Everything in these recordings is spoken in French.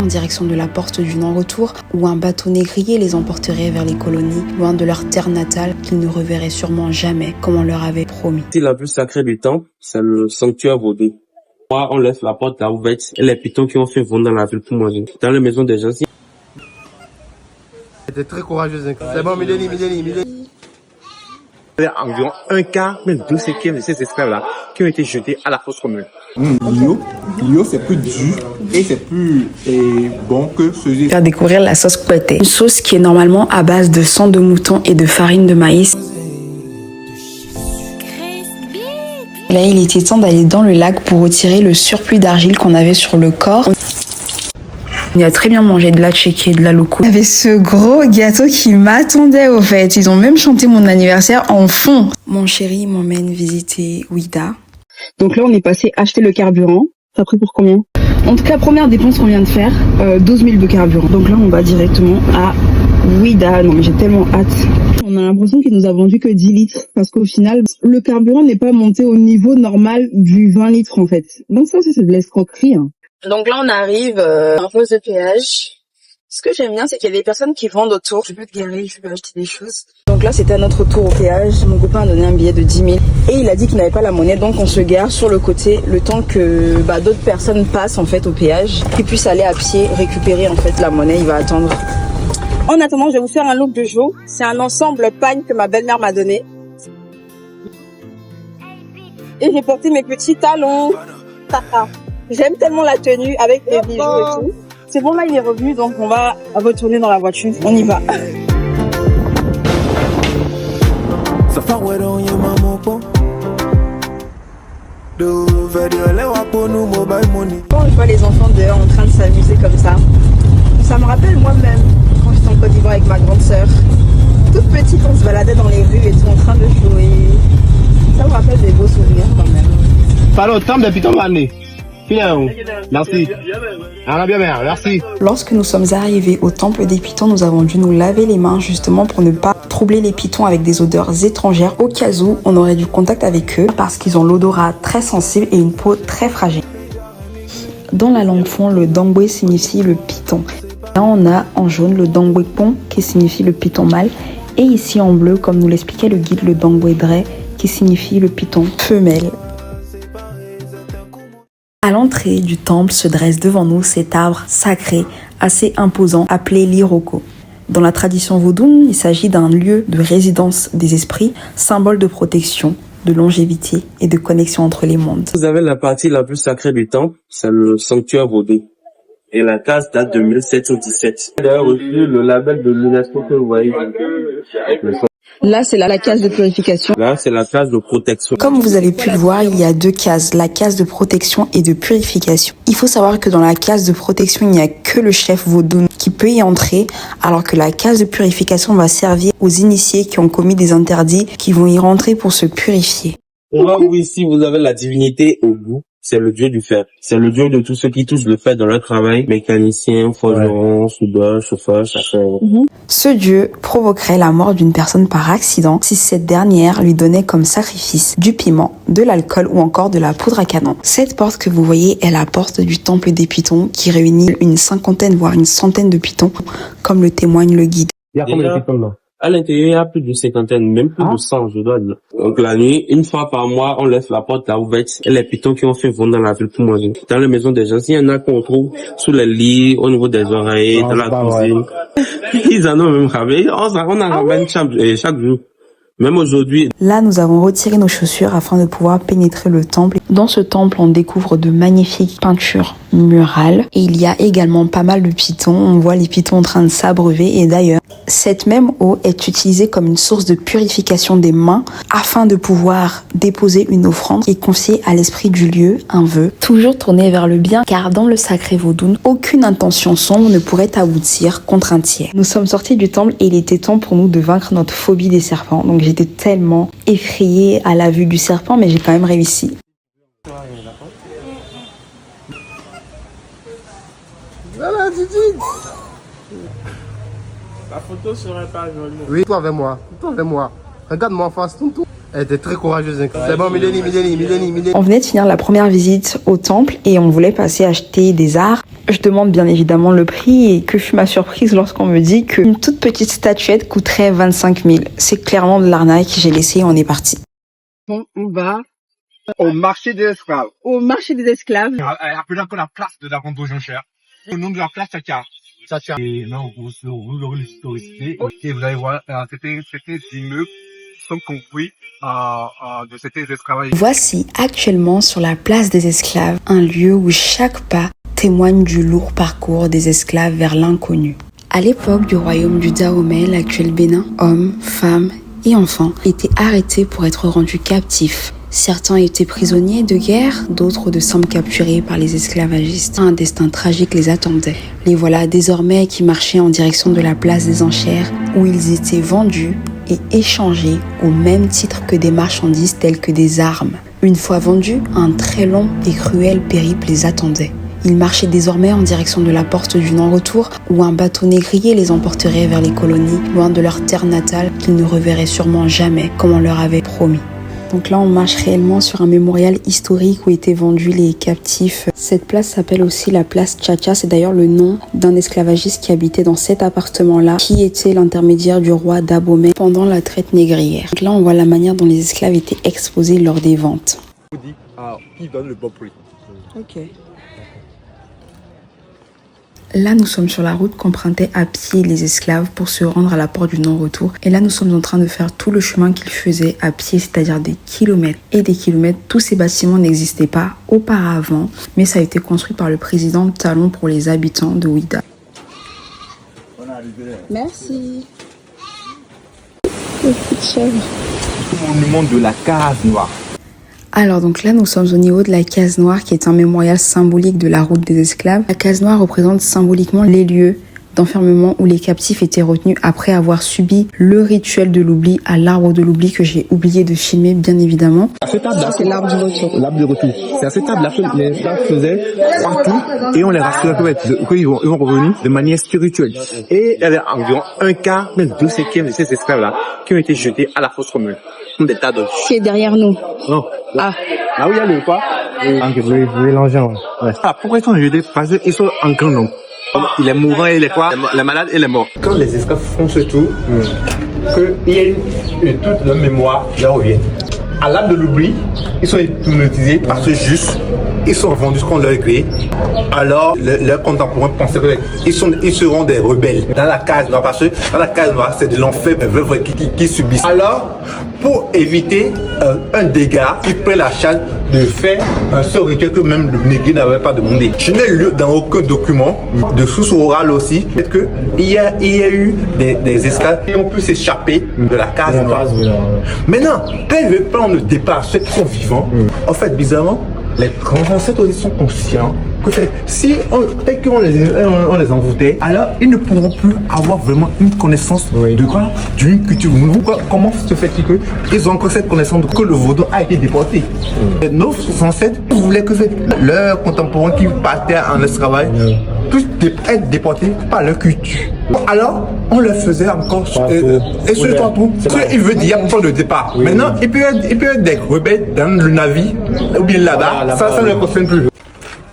en direction de la porte du non-retour, où un bateau négrier les emporterait vers les colonies, loin de leur terre natale qu'ils ne reverraient sûrement jamais, comme on leur avait promis. La plus sacrée du temple, c'est le sanctuaire vaudou. On laisse la porte là ouverte et les pitons qui ont fait vont dans la ville pour manger. Dans les maisons des gens. C'était très courageuse. C'est bon, Mileni. Environ un quart, même 2/5 de ces esclaves-là qui ont été jetés à la fosse commune. L'io, c'est plus dur et c'est plus bon que ceux-ci. Faire découvrir la sauce kouété, une sauce qui est normalement à base de sang de mouton et de farine de maïs. Là, il était temps d'aller dans le lac pour retirer le surplus d'argile qu'on avait sur le corps. On a très bien mangé de la tchéké, de la loco. Il y avait ce gros gâteau qui m'attendait au fait. Ils ont même chanté mon anniversaire en fond. Mon chéri m'emmène visiter Ouida. Donc là, on est passé acheter le carburant. Ça a pris pour combien? En tout cas, première dépense qu'on vient de faire, 12 000 de carburant. Donc là, on va directement à Ouida. Non mais j'ai tellement hâte. On a l'impression qu'ils nous a vendu que 10 litres. Parce qu'au final, le carburant n'est pas monté au niveau normal du 20 litres en fait. Donc ça aussi, c'est de l'escroquerie. Hein. Donc là, on arrive à un poste de péage. Ce que j'aime bien, c'est qu'il y a des personnes qui vendent autour. Je peux te garer, je peux acheter des choses. Donc là, c'était à notre tour au péage. Mon copain a donné un billet de 10 000. Et il a dit qu'il n'avait pas la monnaie. Donc on se gare sur le côté le temps que d'autres personnes passent en fait au péage. Qu'ils puissent aller à pied récupérer en fait la monnaie. Il va attendre. En attendant, je vais vous faire un look de jour. C'est un ensemble pagne que ma belle-mère m'a donné. Et j'ai porté mes petits talons. J'aime tellement la tenue avec les bijoux et tout. C'est bon, là, il est revenu, donc on va retourner dans la voiture. On y va. Quand je vois les enfants dehors en train de s'amuser comme ça me rappelle moi-même quand j'étais en Côte d'Ivoire avec ma grande sœur. Toute petite, on se baladait dans les rues et tout en train de jouer. Ça me rappelle des beaux souvenirs quand même. Parle au temple des pitons l'année. Merci. Merci. Lorsque nous sommes arrivés au temple des pitons, nous avons dû nous laver les mains justement pour ne pas troubler les pitons avec des odeurs étrangères au cas où on aurait du contact avec eux parce qu'ils ont l'odorat très sensible et une peau très fragile. Dans la langue fon, le dangwe signifie le python. Là, on a en jaune le dangwe pon qui signifie le python mâle et ici en bleu, comme nous l'expliquait le guide, le dangwe dre qui signifie le python femelle. À l'entrée du temple se dresse devant nous cet arbre sacré, assez imposant, appelé l'iroko. Dans la tradition vaudou, il s'agit d'un lieu de résidence des esprits, symbole de protection, de longévité et de connexion entre les mondes. Vous avez la partie la plus sacrée du temple, c'est le sanctuaire vaudou. Et la case date de 1717. Il a reçu le label de l'UNESCO que vous voyez. Là, c'est la case de purification. Là, c'est la case de protection. Comme vous avez pu le voir, il y a deux cases, la case de protection et de purification. Il faut savoir que dans la case de protection, il n'y a que le chef vaudou qui peut y entrer, alors que la case de purification va servir aux initiés qui ont commis des interdits, qui vont y rentrer pour se purifier. On va vous ici, vous avez la divinité au bout. C'est le dieu du fer. C'est le dieu de tous ceux qui touchent le fer dans leur travail. Mécaniciens, forgerons, soudeurs, chauffeurs, chauffeurs. Ce dieu provoquerait la mort d'une personne par accident si cette dernière lui donnait comme sacrifice du piment, de l'alcool ou encore de la poudre à canon. Cette porte que vous voyez est la porte du temple des pitons qui réunit une cinquantaine voire une centaine de pitons, comme le témoigne le guide. Il y a combien de pitons là? À l'intérieur, il y a plus d'une cinquantaine, même plus de 100, je dois dire. Donc la nuit, une fois par mois, on laisse la porte là ouverte et les pitons qui ont fait vont dans la ville pour manger. Dans les maisons des gens, il y en a qu'on trouve sous les lits, au niveau des oreilles, dans la cuisine. Ils en ont même ramené. On en ramène chaque jour. Même aujourd'hui. Là, nous avons retiré nos chaussures afin de pouvoir pénétrer le temple. Dans ce temple, on découvre de magnifiques peintures murales. Et il y a également pas mal de pitons. On voit les pitons en train de s'abreuver. Et d'ailleurs, cette même eau est utilisée comme une source de purification des mains afin de pouvoir déposer une offrande et confier à l'esprit du lieu un vœu. Toujours tourné vers le bien, car dans le sacré vaudou, aucune intention sombre ne pourrait aboutir contre un tiers. Nous sommes sortis du temple et il était temps pour nous de vaincre notre phobie des serpents. Donc j'étais tellement effrayée à la vue du serpent, mais j'ai quand même réussi. Voilà, Didi. La photo serait pas jolie. Oui, toi avec moi. Toi avec moi. Regarde-moi en face, tout. Elle était très courageuse. C'est bon, Mileni. On venait de finir la première visite au temple et on voulait passer acheter des arts. Je demande bien évidemment le prix et que fut ma surprise lorsqu'on me dit qu'une toute petite statuette coûterait 25 000. C'est clairement de l'arnaque, j'ai laissé et on est parti. On va au marché des esclaves. Au marché des esclaves. Appelé encore la place de la vente aux enchères. Le nom de la place, Tchatia. Et là, vous aurez l'historicité. Et vous allez voir, c'était des immeubles qui sont compris de ces esclavages. Voici actuellement sur la place des esclaves, un lieu où chaque pas témoigne du lourd parcours des esclaves vers l'inconnu. À l'époque du royaume du Dahomey, l'actuel Bénin, hommes, femmes et enfants étaient arrêtés pour être rendus captifs. Certains étaient prisonniers de guerre, d'autres de simples capturés par les esclavagistes. Un destin tragique les attendait. Les voilà désormais qui marchaient en direction de la place des enchères où ils étaient vendus et échangés au même titre que des marchandises telles que des armes. Une fois vendus, un très long et cruel périple les attendait. Ils marchaient désormais en direction de la porte du non-retour où un bateau négrier les emporterait vers les colonies, loin de leur terre natale qu'ils ne reverraient sûrement jamais comme on leur avait promis. Donc là, on marche réellement sur un mémorial historique où étaient vendus les captifs. Cette place s'appelle aussi la place Tchatia. C'est d'ailleurs le nom d'un esclavagiste qui habitait dans cet appartement-là, qui était l'intermédiaire du roi Dahomey pendant la traite négrière. Donc là, on voit la manière dont les esclaves étaient exposés lors des ventes. Qui donne le bon prix. Ok. Là, nous sommes sur la route qu'empruntaient à pied les esclaves pour se rendre à la porte du non-retour. Et là, nous sommes en train de faire tout le chemin qu'ils faisaient à pied, c'est-à-dire des kilomètres et des kilomètres. Tous ces bâtiments n'existaient pas auparavant, mais ça a été construit par le président Talon pour les habitants de Ouidah. Merci. On nous montre de la case noire. Alors donc là, nous sommes au niveau de la case noire qui est un mémorial symbolique de la route des esclaves. La case noire représente symboliquement les lieux d'enfermement où les captifs étaient retenus après avoir subi le rituel de l'oubli à l'arbre de l'oubli que j'ai oublié de filmer bien évidemment. À cette table-là, c'est l'arbre du retour. L'arbre du retour. C'est à cette table-là que les esclaves faisaient partout et on les rassurait qu'ils vont revenir de manière spirituelle. Et il y avait environ un quart, même 2/5 de ces esclaves-là qui ont été jetés à la fosse commune. Des tas de... Qui est derrière nous. Non. Ah. Là où il y a le quoi? Oui, l'engin. Ouais. Ah, pourquoi ils sont jetés? Parce qu'ils sont en grand nombre. Il est mourant et il est quoi? Les malades et les morts. Quand les esclaves font ce tour, qu'il y ait toute leur mémoire leur revient. À l'arbre de l'oubli, ils sont hypnotisés parce que juste, ils sont vendus ce qu'on leur gré. Alors, leurs contemporains pensaient qu'ils seront des rebelles dans la case noire. Parce que dans la case noire, c'est de l'enfer qui subissent. Alors, pour éviter un dégât, ils prennent la charge de faire ce rituel que même le négrier n'avait pas demandé. Je n'ai lu dans aucun document, de source orale aussi, qu'il y a eu des esclaves qui ont pu s'échapper de la case noire. Maintenant, quand ils veulent prendre le départ, ceux qui sont vivants, en fait, bizarrement, les grands ancêtres aussi sont conscients que si dès qu'on les envoûtait, alors ils ne pourront plus avoir vraiment une connaissance de quoi? D'une culture. Comment se fait-il qu'ils ont encore cette connaissance que le vaudou a été déporté? Nos ancêtres voulaient que leurs contemporains qui partaient en esclavage puissent être déportés par leur culture. Alors, on leur faisait encore et ce qu'il veut dire pour le départ. Maintenant, il peut y avoir des rebelles dans le navire ou bien là-bas, ça ne les concerne plus.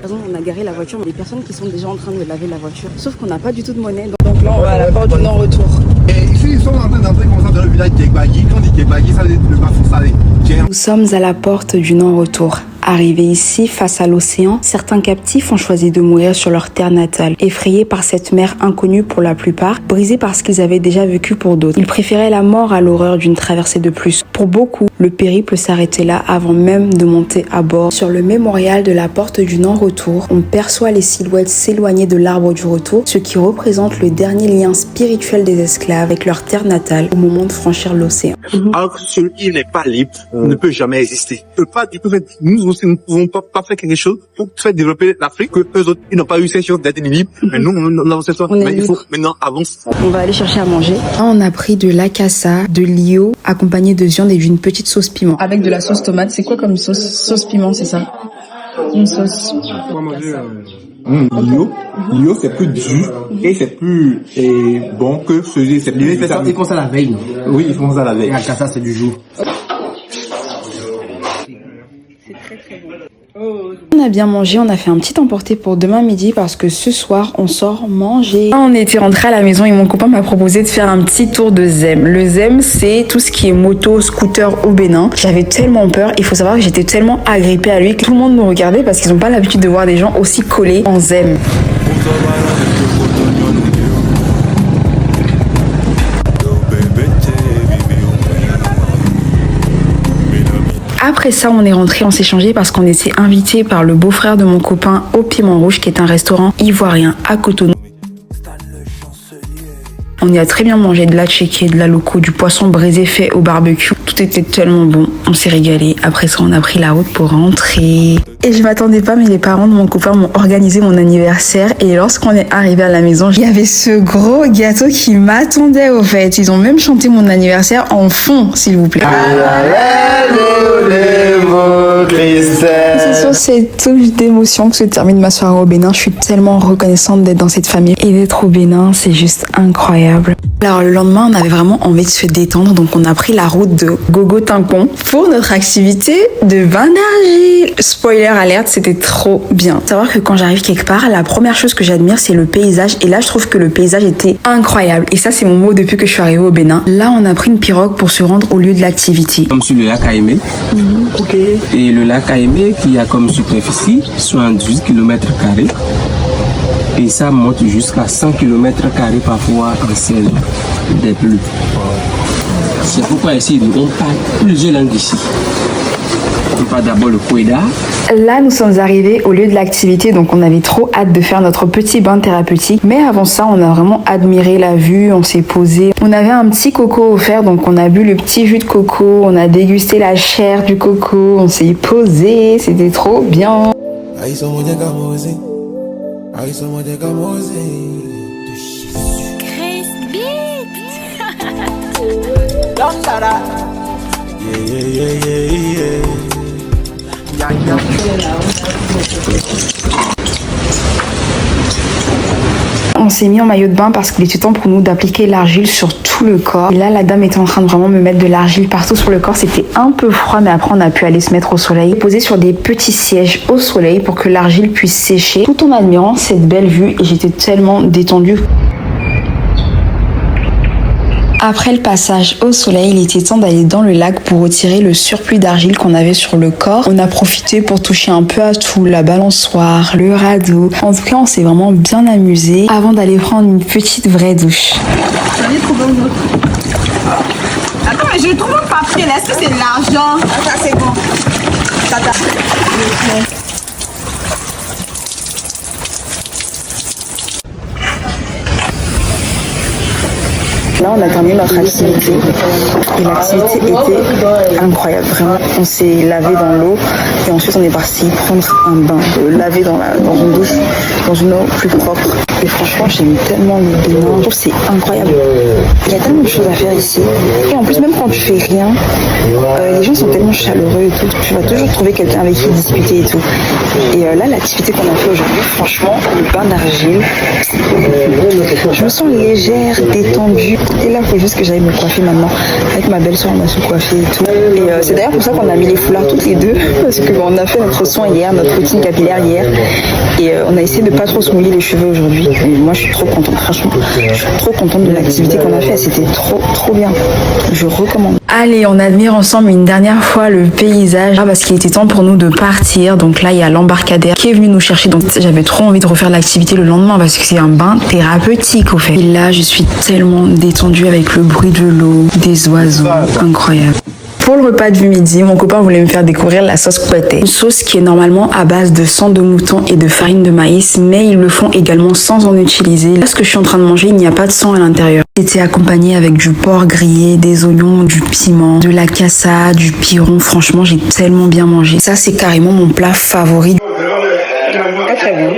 On a garé la voiture, mais des personnes qui sont déjà en train de laver la voiture. Sauf qu'on n'a pas du tout de monnaie. Donc là, on va à la porte du non-retour. Et ici, ils sont en train d'entrer comme ça dans le village Djegbagi. Quand on dit Djegbagi, ça veut dire le bas salé. Nous sommes à la porte du non-retour. Arrivés ici, face à l'océan, certains captifs ont choisi de mourir sur leur terre natale, effrayés par cette mer inconnue pour la plupart, brisés par ce qu'ils avaient déjà vécu pour d'autres. Ils préféraient la mort à l'horreur d'une traversée de plus. Pour beaucoup, le périple s'arrêtait là avant même de monter à bord. Sur le mémorial de la porte du non-retour, on perçoit les silhouettes s'éloigner de l'arbre du retour, ce qui représente le dernier lien spirituel des esclaves avec leur terre natale au moment de franchir l'océan. Alors que celui qui n'est pas libre ne peut jamais exister. Nous aussi, nous ne pouvons pas faire quelque chose pour faire développer l'Afrique, que eux autres, ils n'ont pas eu cette chance d'être libres. Mais nous, on avons cette chance. Mais il faut maintenant avancer. On va aller chercher à manger. Là, on a pris de l'akassa, de l'io, accompagné de viande et d'une petite sauce piment. Avec de la sauce tomate. C'est quoi comme sauce? Sauce piment, c'est ça? Une sauce. L'io, c'est plus dur et c'est plus bon que celui. Ils font ça la veille. Oui, ils font ça la veille. L'akassa, c'est du jour. a bien mangé, on a fait un petit emporté pour demain midi parce que ce soir on sort manger. On était rentré à la maison et mon copain m'a proposé de faire un petit tour de Zem. Le Zem, c'est tout ce qui est moto, scooter au Bénin. J'avais tellement peur, il faut savoir que j'étais tellement agrippée à lui que tout le monde me regardait parce qu'ils n'ont pas l'habitude de voir des gens aussi collés en Zem. Après ça, on est rentré, on s'est changé parce qu'on était invité par le beau-frère de mon copain au Piment Rouge, qui est un restaurant ivoirien à Cotonou. On y a très bien mangé de la tchéké, de la loco, du poisson braisé fait au barbecue. Tout était tellement bon, on s'est régalé. Après ça, on a pris la route pour rentrer. Et je m'attendais pas, mais les parents de mon copain m'ont organisé mon anniversaire. Et lorsqu'on est arrivé à la maison, il y avait ce gros gâteau qui m'attendait au fait. Ils ont même chanté mon anniversaire en fond, s'il vous plaît. C'est sur cette touche d'émotion que se termine ma soirée au Bénin. Je suis tellement reconnaissante d'être dans cette famille. Et d'être au Bénin, c'est juste incroyable. Alors le lendemain, on avait vraiment envie de se détendre, donc on a pris la route de Gogo-Timpon pour notre activité de bain d'argile. Spoiler alerte, c'était trop bien. Faut savoir que quand j'arrive quelque part, la première chose que j'admire, c'est le paysage. Et là, je trouve que le paysage était incroyable. Et ça, c'est mon mot depuis que je suis arrivée au Bénin. Là, on a pris une pirogue pour se rendre au lieu de l'activité. Comme sur le lac Aimé. Ok. Et le lac Aimé qui a comme superficie 78 km². Et ça monte jusqu'à 100 km² parfois en saison des pluies. C'est pourquoi ici, on parle plusieurs langues ici. On parle d'abord le Kouéda. Là, nous sommes arrivés au lieu de l'activité, donc on avait trop hâte de faire notre petit bain thérapeutique. Mais avant ça, on a vraiment admiré la vue, on s'est posé. On avait un petit coco offert, donc on a bu le petit jus de coco, on a dégusté la chair du coco, on s'est posé, c'était trop bien. Chris Beat. On s'est mis en maillot de bain parce qu'il était temps pour nous d'appliquer l'argile sur tout le corps. Et là, la dame était en train de vraiment me mettre de l'argile partout sur le corps. C'était un peu froid, mais après, on a pu aller se mettre au soleil. Poser sur des petits sièges au soleil pour que l'argile puisse sécher, tout en admirant cette belle vue. Et j'étais tellement détendue. Après le passage au soleil, il était temps d'aller dans le lac pour retirer le surplus d'argile qu'on avait sur le corps. On a profité pour toucher un peu à tout, la balançoire, le radeau. En tout cas, on s'est vraiment bien amusé avant d'aller prendre une petite vraie douche. J'en ai trouvé une autre. Attends, mais je trouve un papier là. Est-ce que c'est de l'argent? Attends, c'est bon. Tata. Là, on a terminé notre activité et l'activité était incroyable. Vraiment, on s'est lavé dans l'eau et ensuite on est parti prendre un bain, laver dans une douche, dans une eau plus propre. Et franchement, j'aime tellement le Bénin. Je trouve que c'est incroyable. Il y a tellement de choses à faire ici. Et en plus, même quand tu fais rien, les gens sont tellement chaleureux et tout. Tu vas toujours trouver quelqu'un avec qui discuter et tout. Et là, l'activité qu'on a fait aujourd'hui, franchement, le bain d'argile, je me sens légère, détendue. Et là, il faut juste que j'aille me coiffer maintenant. Avec ma belle-soeur, on m'a sous-coiffé et tout. Et c'est d'ailleurs pour ça qu'on a mis les foulards toutes les deux. Parce qu'on a fait notre soin hier, notre routine capillaire hier. Et on a essayé de pas trop se mouiller les cheveux aujourd'hui. Et moi, je suis trop contente. Franchement, je suis trop contente de l'activité qu'on a fait. C'était trop bien. Je recommande. Allez, on admire ensemble une dernière fois le paysage. Parce qu'il était temps pour nous de partir. Donc là, il y a l'embarcadère qui est venu nous chercher. Donc j'avais trop envie de refaire l'activité le lendemain parce que c'est un bain thérapeutique au fait. Et là, je suis tellement détendue avec le bruit de l'eau, des oiseaux. Incroyable. Pour le repas du midi, mon copain voulait me faire découvrir la sauce kouété. Une sauce qui est normalement à base de sang de mouton et de farine de maïs, mais ils le font également sans en utiliser. Là, ce que je suis en train de manger, il n'y a pas de sang à l'intérieur. C'était accompagné avec du porc grillé, des oignons, du piment, de la cassa, du piron. Franchement, j'ai tellement bien mangé. Ça, c'est carrément mon plat favori. Très bon.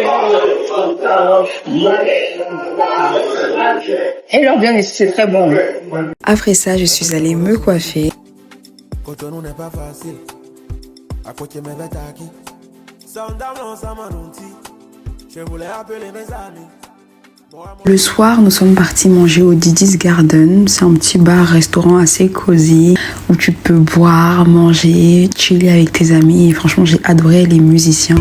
Et leur bien, c'est très bon. Après ça, je suis allée me coiffer. Cotonou n'est pas facile. À côté mes bêtes à qui? Ça on ça m'a non. Je voulais appeler mes amis. Le soir, nous sommes partis manger au Didi's Garden. C'est un petit bar-restaurant assez cosy où tu peux boire, manger, chiller avec tes amis. Et franchement, j'ai adoré les musiciens.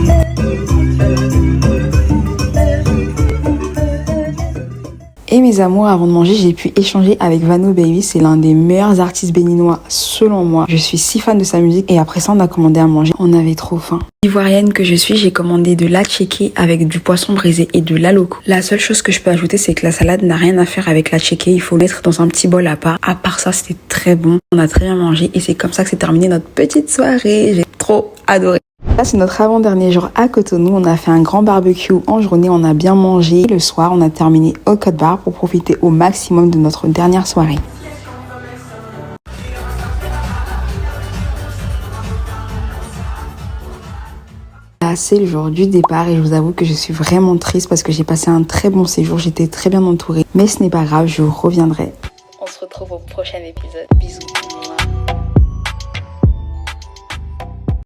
Et mes amours, avant de manger, j'ai pu échanger avec Vano Baby. C'est l'un des meilleurs artistes béninois selon moi. Je suis si fan de sa musique et après ça, on a commandé à manger. On avait trop faim. Ivoirienne que je suis, j'ai commandé de l'atchéké avec du poisson brisé et de l'aloco. La seule chose que je peux ajouter, c'est que la salade n'a rien à faire avec l'atchéké. Il faut le mettre dans un petit bol à part. À part ça, c'était très bon. On a très bien mangé et c'est comme ça que s'est terminée notre petite soirée. J'ai trop adoré. Là, c'est notre avant-dernier jour à Cotonou. On a fait un grand barbecue en journée, on a bien mangé. Le soir, on a terminé au Code Bar pour profiter au maximum de notre dernière soirée. Là, c'est le jour du départ et je vous avoue que je suis vraiment triste parce que j'ai passé un très bon séjour, j'étais très bien entourée. Mais ce n'est pas grave, je reviendrai. On se retrouve au prochain épisode. Bisous.